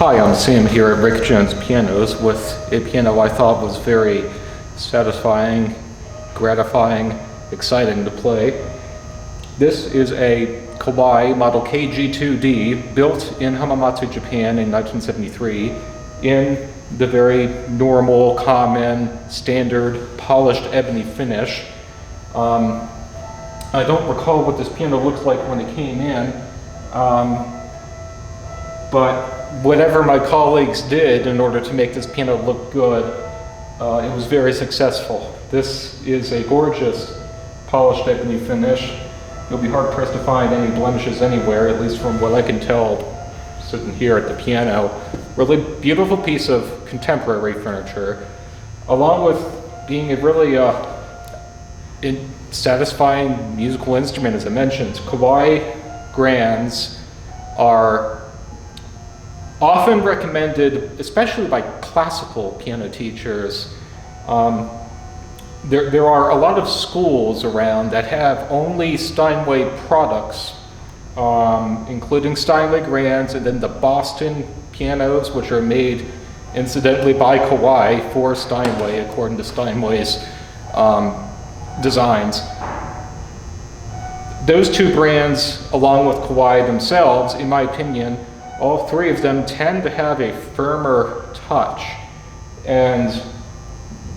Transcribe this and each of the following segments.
Hi, I'm Sam here at Rick Jones Pianos with a piano I thought was very satisfying, gratifying, exciting to play. This is a Kawai model KG-2D built in Hamamatsu, Japan in 1973 in the very normal, common, standard polished ebony finish. I don't recall what this piano looked like when it came in, but whatever my colleagues did in order to make this piano look good, it was very successful. This is a gorgeous polished ebony finish. You'll be hard pressed to find any blemishes anywhere, at least from what I can tell sitting here at the piano. Really beautiful piece of contemporary furniture, along with being a really satisfying musical instrument, as I mentioned. Kawai grands are often recommended, especially by classical piano teachers. There are a lot of schools around that have only Steinway products, including Steinway grands, and then the Boston pianos, which are made incidentally by Kawai for Steinway, according to Steinway's designs. Those two brands, along with Kawai themselves, in my opinion, all three of them tend to have a firmer touch. And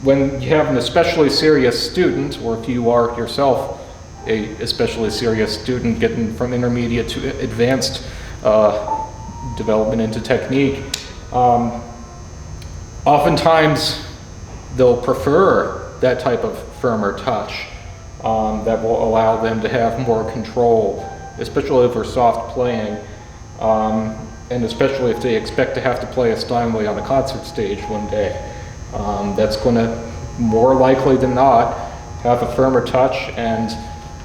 when you have an especially serious student, or if you are yourself a especially serious student getting from intermediate to advanced development into technique, oftentimes they'll prefer that type of firmer touch that will allow them to have more control, especially over soft playing. And especially if they expect to have to play a Steinway on a concert stage one day. That's going to, more likely than not, have a firmer touch, and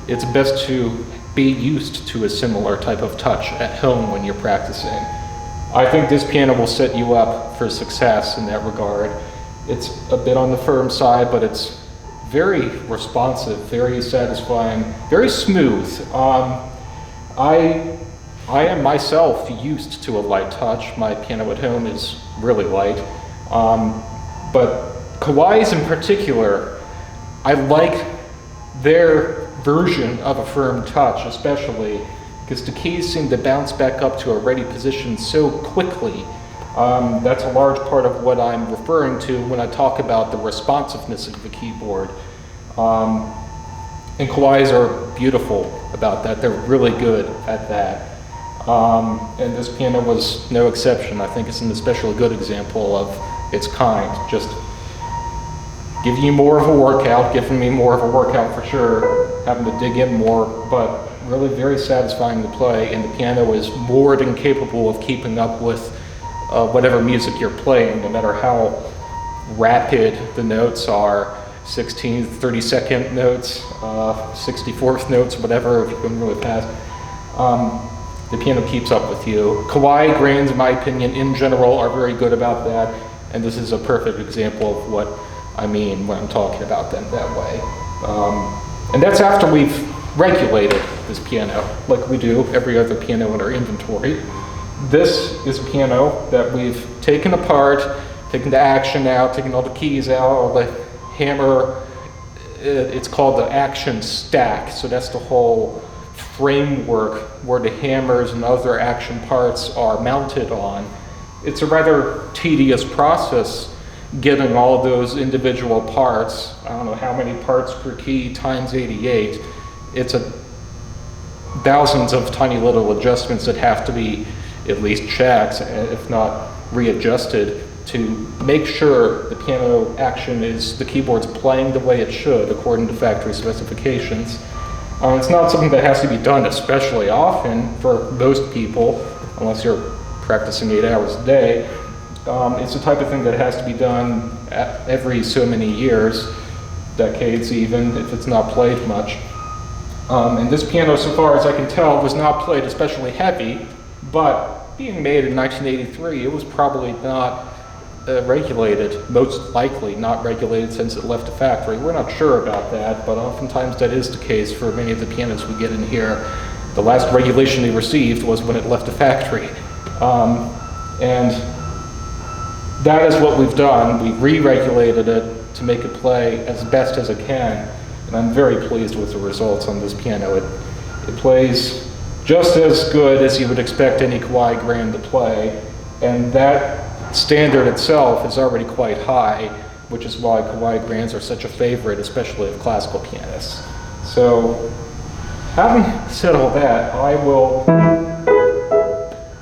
it's best to be used to a similar type of touch at home when you're practicing. I think this piano will set you up for success in that regard. It's a bit on the firm side, but it's very responsive, very satisfying, very smooth. I am myself used to a light touch. My piano at home is really light. But Kawai's in particular, I like their version of a firm touch, especially because the keys seem to bounce back up to a ready position so quickly. That's a large part of what I'm referring to when I talk about the responsiveness of the keyboard. And Kawai's are beautiful about that. They're really good at that. And this piano was no exception. I think it's an especially good example of its kind. Just giving you more of a workout, giving me more of a workout for sure, having to dig in more, but really very satisfying to play, and the piano is more than capable of keeping up with whatever music you're playing, no matter how rapid the notes are, 16th, 32nd notes, 64th notes, whatever, if you're going really fast. The piano keeps up with you. Kawai grands, in my opinion, in general, are very good about that, and this is a perfect example of what I mean when I'm talking about them that way. And that's after we've regulated this piano, like we do every other piano in our inventory. This is a piano that we've taken apart, taken the action out, taken all the keys out, all the hammer. It's called the action stack, so that's the whole framework where the hammers and other action parts are mounted on. It's a rather tedious process getting all of those individual parts. I don't know how many parts per key times 88. It's thousands of tiny little adjustments that have to be at least checked, if not readjusted, to make sure the piano action is, the keyboard's playing the way it should according to factory specifications. It's not something that has to be done especially often for most people, unless you're practicing 8 hours a day. It's the type of thing that has to be done every so many years, decades even, if it's not played much. And this piano, so far as I can tell, was not played especially heavy, but being made in 1983, it was probably not regulated, most likely not regulated since it left the factory. We're not sure about that, but oftentimes that is the case for many of the pianos we get in here. The last regulation they received was when it left the factory. And that is what we've done. We re-regulated it to make it play as best as it can, and I'm very pleased with the results on this piano. It plays just as good as you would expect any Kawai Grand to play, and that standard itself is already quite high, which is why Kawai Grands are such a favorite, especially of classical pianists. So, having said all that,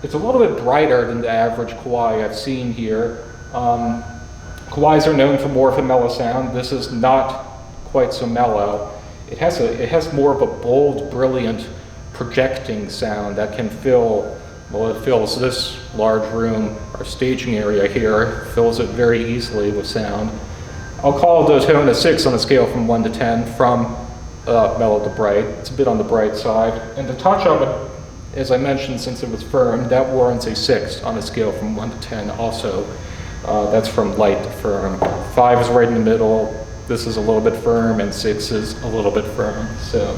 it's a little bit brighter than the average Kawai I've seen here. Kawais are known for more of a mellow sound. This is not quite so mellow. It has more of a bold, brilliant, projecting sound that can fill, well, it fills this large room, our staging area here, fills it very easily with sound. I'll call the tone a 6 on a scale from 1 to 10, from mellow to bright. It's a bit on the bright side. And the touch of it, as I mentioned, since it was firm, that warrants a 6 on a scale from 1 to 10 also. That's from light to firm. 5 is right in the middle. This is a little bit firm, and 6 is a little bit firm. So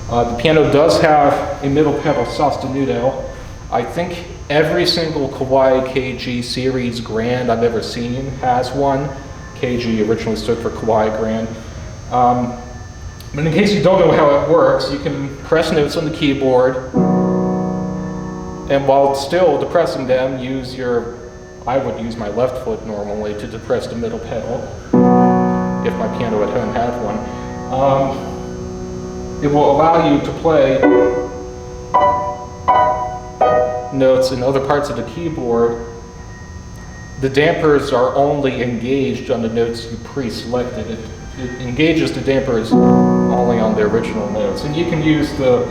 the piano does have a middle pedal sostenuto. I think every single Kawai KG series Grand I've ever seen has one. KG originally stood for Kawai Grand. But in case you don't know how it works, you can press notes on the keyboard, and while still depressing them, I would use my left foot normally to depress the middle pedal, if my piano at home had one. It will allow you to play notes in other parts of the keyboard. The dampers are only engaged on the notes you pre-selected. It engages the dampers only on the original notes, and you can use the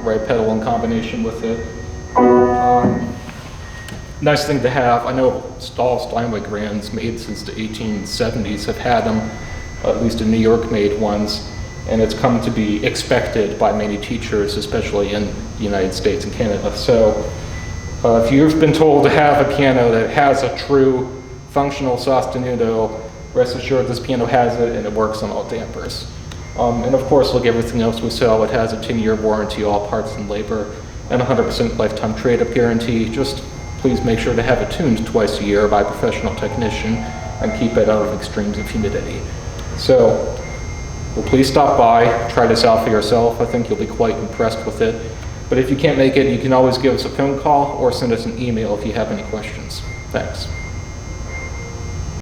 right pedal in combination with it. Nice thing to have. I know all Steinway Grands made since the 1870s have had them, at least in New York made ones, and it's come to be expected by many teachers, especially in the United States and Canada. So if you've been told to have a piano that has a true functional sostenuto, rest assured this piano has it, and it works on all dampers. And of course, like everything else we sell, it has a 10-year warranty, all parts and labor, and 100% lifetime trade-up guarantee. Just please make sure to have it tuned twice a year by a professional technician and keep it out of extremes of humidity. So, well, please stop by, try this out for yourself. I think you'll be quite impressed with it. But if you can't make it, you can always give us a phone call or send us an email if you have any questions. Thanks.